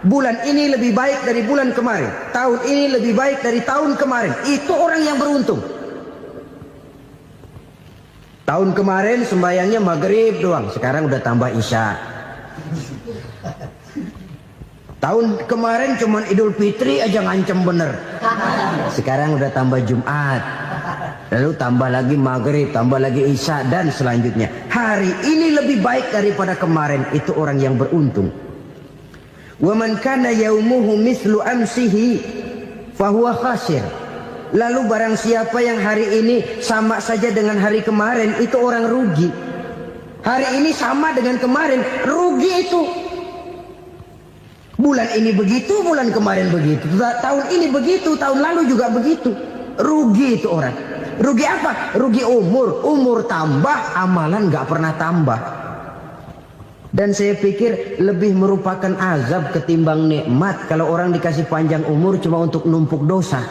Bulan ini lebih baik dari bulan kemarin. Tahun ini lebih baik dari tahun kemarin. Itu orang yang beruntung. Tahun kemarin sembahyangnya maghrib doang, sekarang udah tambah isya. Tahun kemarin cuman Idul Fitri aja ngancem bener. Sekarang udah tambah Jumat. Lalu tambah lagi maghrib, tambah lagi isya, dan selanjutnya. Hari ini lebih baik daripada kemarin. Itu orang yang beruntung. Wa man kana yaumuhu mislu amsihi fahuwa khasir. Lalu barang siapa yang hari ini sama saja dengan hari kemarin, itu orang rugi. Hari ini sama dengan kemarin, rugi itu. Bulan ini begitu, bulan kemarin begitu, tahun ini begitu, tahun lalu juga begitu. Rugi itu orang. Rugi apa? Rugi umur. Umur tambah, amalan gak pernah tambah. Dan saya pikir lebih merupakan azab ketimbang nikmat kalau orang dikasih panjang umur cuma untuk numpuk dosa.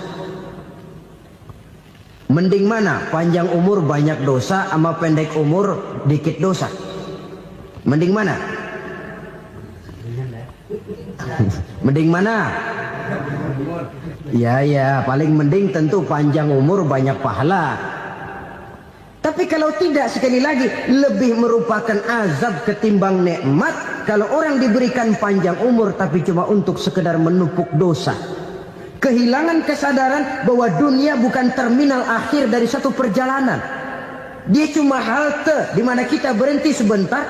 Mending mana? Panjang umur banyak dosa sama pendek umur dikit dosa. Mending mana? Mending mana? Ya, paling mending tentu panjang umur banyak pahala. Tapi kalau tidak, sekali lagi, lebih merupakan azab ketimbang nikmat kalau orang diberikan panjang umur tapi cuma untuk sekedar menumpuk dosa. Kehilangan kesadaran bahwa dunia bukan terminal akhir dari satu perjalanan. Dia cuma halte di mana kita berhenti sebentar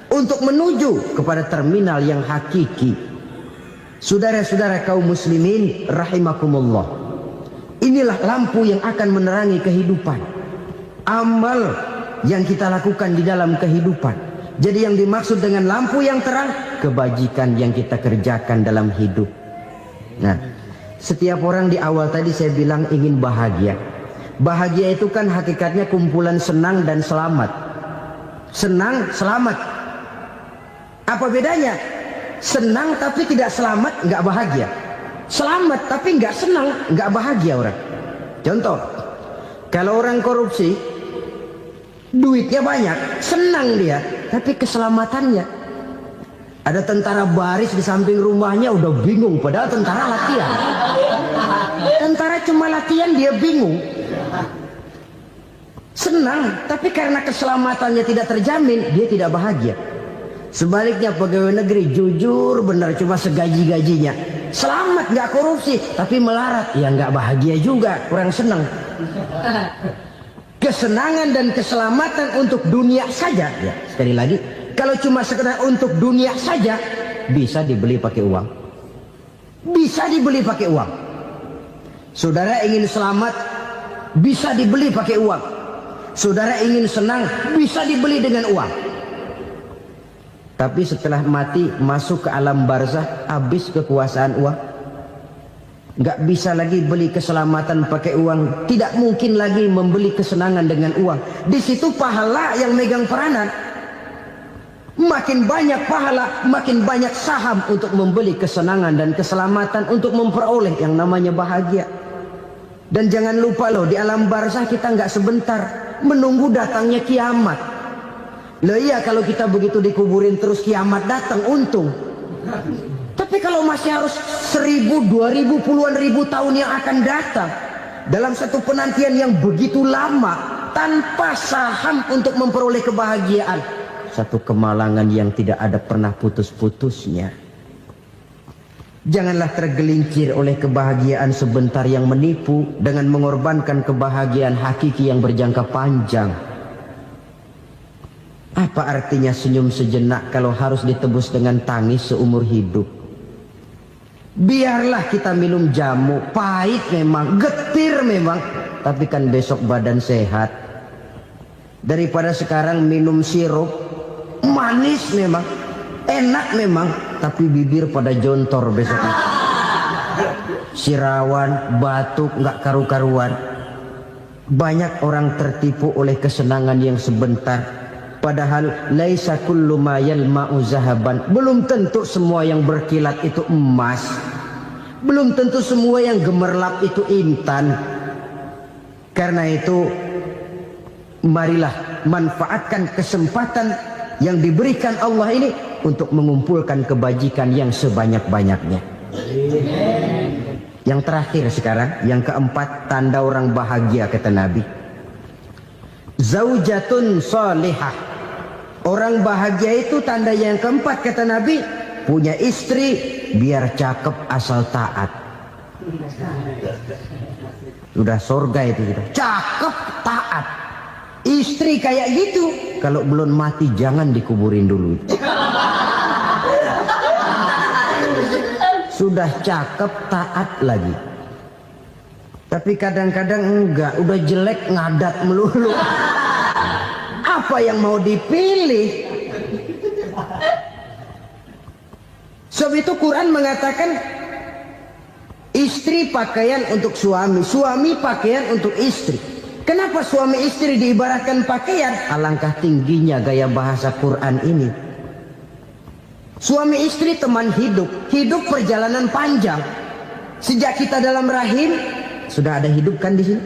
untuk menuju kepada terminal yang hakiki. Saudara-saudara kaum muslimin rahimakumullah, inilah lampu yang akan menerangi kehidupan. Amal yang kita lakukan di dalam kehidupan. Jadi yang dimaksud dengan lampu yang terang, kebajikan yang kita kerjakan dalam hidup. Nah, setiap orang di awal tadi saya bilang ingin bahagia. Bahagia itu kan hakikatnya kumpulan senang dan selamat. Senang, selamat. Apa bedanya? Senang tapi tidak selamat, nggak bahagia. Selamat tapi nggak senang, nggak bahagia orang. Contoh, kalau orang korupsi, duitnya banyak, senang dia, tapi keselamatannya. Ada tentara baris di samping rumahnya udah bingung, padahal tentara latihan. Tentara cuma latihan, dia bingung. Senang, tapi karena keselamatannya tidak terjamin, dia tidak bahagia. Sebaliknya pegawai negeri jujur benar cuma segaji-gajinya, selamat nggak korupsi tapi melarat, ya nggak bahagia juga, kurang senang. Kesenangan dan keselamatan untuk dunia saja, ya sekali lagi, kalau cuma sekedar untuk dunia saja bisa dibeli pakai uang, bisa dibeli pakai uang. Saudara ingin selamat bisa dibeli pakai uang, saudara ingin senang bisa dibeli dengan uang. Tapi setelah mati masuk ke alam barzah, habis kekuasaan uang. Nggak bisa lagi beli keselamatan pakai uang. Tidak mungkin lagi membeli kesenangan dengan uang. Di situ pahala yang megang peranan. Makin banyak pahala, makin banyak saham untuk membeli kesenangan dan keselamatan, untuk memperoleh yang namanya bahagia. Dan jangan lupa loh, di alam barzah kita nggak sebentar, menunggu datangnya kiamat. Loh iya, kalau kita begitu dikuburin terus kiamat datang, untung. Tapi kalau masih harus 1000, 2000, puluhan ribu tahun yang akan datang, dalam satu penantian yang begitu lama, tanpa saham untuk memperoleh kebahagiaan, satu kemalangan yang tidak ada pernah putus-putusnya. Janganlah tergelincir oleh kebahagiaan sebentar yang menipu dengan mengorbankan kebahagiaan hakiki yang berjangka panjang. Apa artinya senyum sejenak kalau harus ditebus dengan tangis seumur hidup? Biarlah kita minum jamu, pahit memang, getir memang, tapi kan besok badan sehat. Daripada sekarang minum sirup, manis memang, enak memang, tapi bibir pada jontor besok itu. Sirawan, batuk, nggak karu-karuan. Banyak orang tertipu oleh kesenangan yang sebentar, Padahal laisa kullu ma yalma'u zahaban. Belum tentu semua yang berkilat itu emas. Belum tentu semua yang gemerlap itu intan. Karena itu marilah manfaatkan kesempatan yang diberikan Allah ini untuk mengumpulkan kebajikan yang sebanyak-banyaknya. Yang terakhir sekarang, yang keempat, tanda orang bahagia kata Nabi. Zaujatun salihah. Orang bahagia itu tanda yang keempat kata Nabi, punya istri biar cakep asal taat. Sudah surga itu kita. Cakep taat. Istri kayak gitu, kalau belum mati jangan dikuburin dulu. Sudah cakep taat lagi. Tapi kadang-kadang enggak, udah jelek ngadat melulu. Apa yang mau dipilih? Sebab itu Quran mengatakan istri pakaian untuk suami, suami pakaian untuk istri. Kenapa suami istri diibaratkan pakaian? Alangkah tingginya gaya bahasa Quran ini. Suami istri teman hidup, hidup perjalanan panjang. Sejak kita dalam rahim sudah ada hidup kan di sini.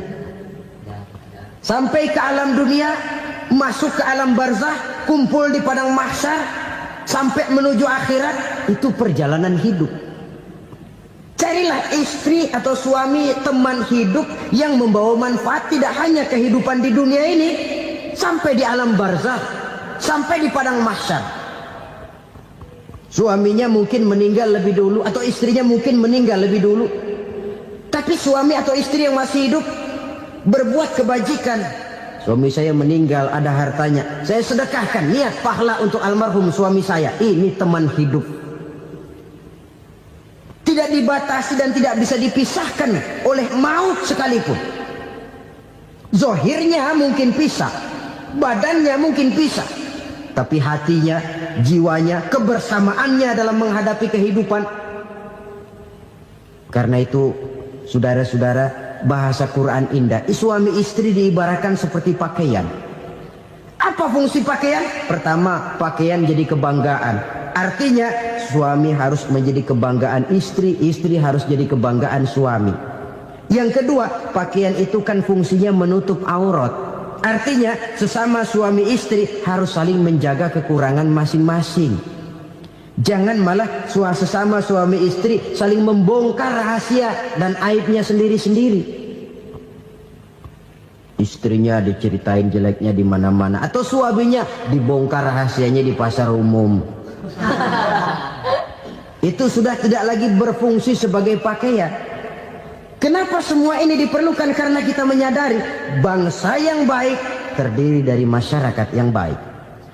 Sampai ke alam dunia, masuk ke alam barzah, kumpul di padang mahsyar, sampai menuju akhirat, itu perjalanan hidup. Carilah istri atau suami teman hidup yang membawa manfaat tidak hanya kehidupan di dunia ini, sampai di alam barzah, sampai di padang mahsyar. Suaminya mungkin meninggal lebih dulu atau istrinya mungkin meninggal lebih dulu. Tapi suami atau istri yang masih hidup berbuat kebajikan. Suami saya meninggal, ada hartanya, saya sedekahkan, niat pahala untuk almarhum suami saya. Ini teman hidup. Tidak dibatasi dan tidak bisa dipisahkan oleh maut sekalipun. Zohirnya mungkin pisah, badannya mungkin pisah, tapi hatinya, jiwanya, kebersamaannya dalam menghadapi kehidupan. Karena itu, saudara-saudara, bahasa Quran indah. Suami istri diibaratkan seperti pakaian. Apa fungsi pakaian? Pertama, pakaian jadi kebanggaan. Artinya, suami harus menjadi kebanggaan istri, istri harus jadi kebanggaan suami. Yang kedua, pakaian itu kan fungsinya menutup aurat. Artinya, sesama suami istri harus saling menjaga kekurangan masing-masing. Jangan malah sesama suami istri saling membongkar rahasia dan aibnya sendiri-sendiri. Istrinya diceritain jeleknya di mana-mana, atau suaminya dibongkar rahasianya di pasar umum. Itu sudah tidak lagi berfungsi sebagai pakaian. Kenapa semua ini diperlukan? Karena kita menyadari bangsa yang baik terdiri dari masyarakat yang baik.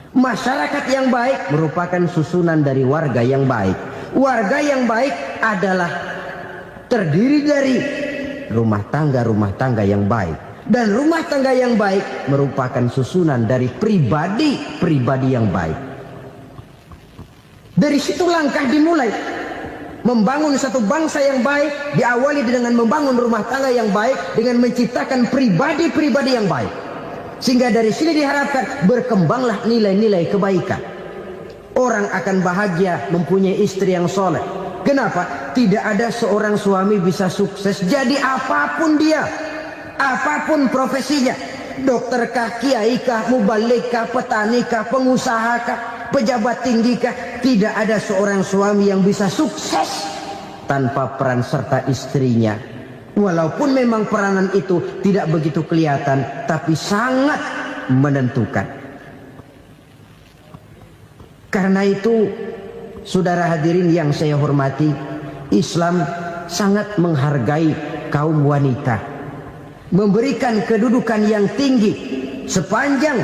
Masyarakat yang baik merupakan susunan dari warga yang baik. Warga yang baik adalah terdiri dari rumah tangga yang baik. Dan rumah tangga yang baik merupakan susunan dari pribadi yang baik. Dari situ langkah dimulai. Membangun satu bangsa yang baik diawali dengan membangun rumah tangga yang baik, dengan menciptakan pribadi-pribadi yang baik. Sehingga dari sini diharapkan berkembanglah nilai-nilai kebaikan. Orang akan bahagia mempunyai istri yang soleh. Kenapa? Tidak ada seorang suami bisa sukses jadi apapun dia, apapun profesinya. Dokterkah, kiaikah, mubalikah, petanikah, pengusahakah, pejabat tinggikah, tidak ada seorang suami yang bisa sukses tanpa peran serta istrinya. Walaupun memang peranan itu tidak begitu kelihatan, tapi sangat menentukan. Karena itu, saudara hadirin yang saya hormati, Islam sangat menghargai kaum wanita, memberikan kedudukan yang tinggi sepanjang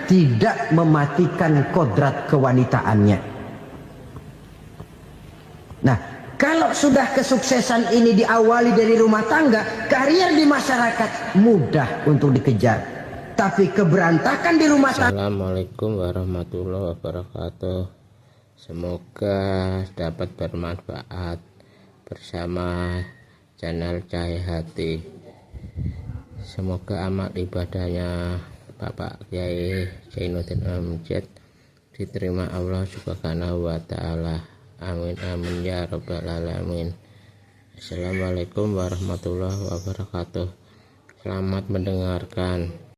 tidak mematikan kodrat kewanitaannya. Nah, kalau sudah kesuksesan ini diawali dari rumah tangga, karier di masyarakat mudah untuk dikejar. Tapi keberantakan di rumah tangga. Assalamualaikum warahmatullahi wabarakatuh. Semoga dapat bermanfaat bersama channel Cahaya Hati. Semoga amal ibadahnya Bapak Kiai Zainuddin Amjad diterima Allah Subhanahu wa Ta'ala. Amin amin ya rabbal alamin. Assalamualaikum warahmatullahi wabarakatuh. Selamat mendengarkan.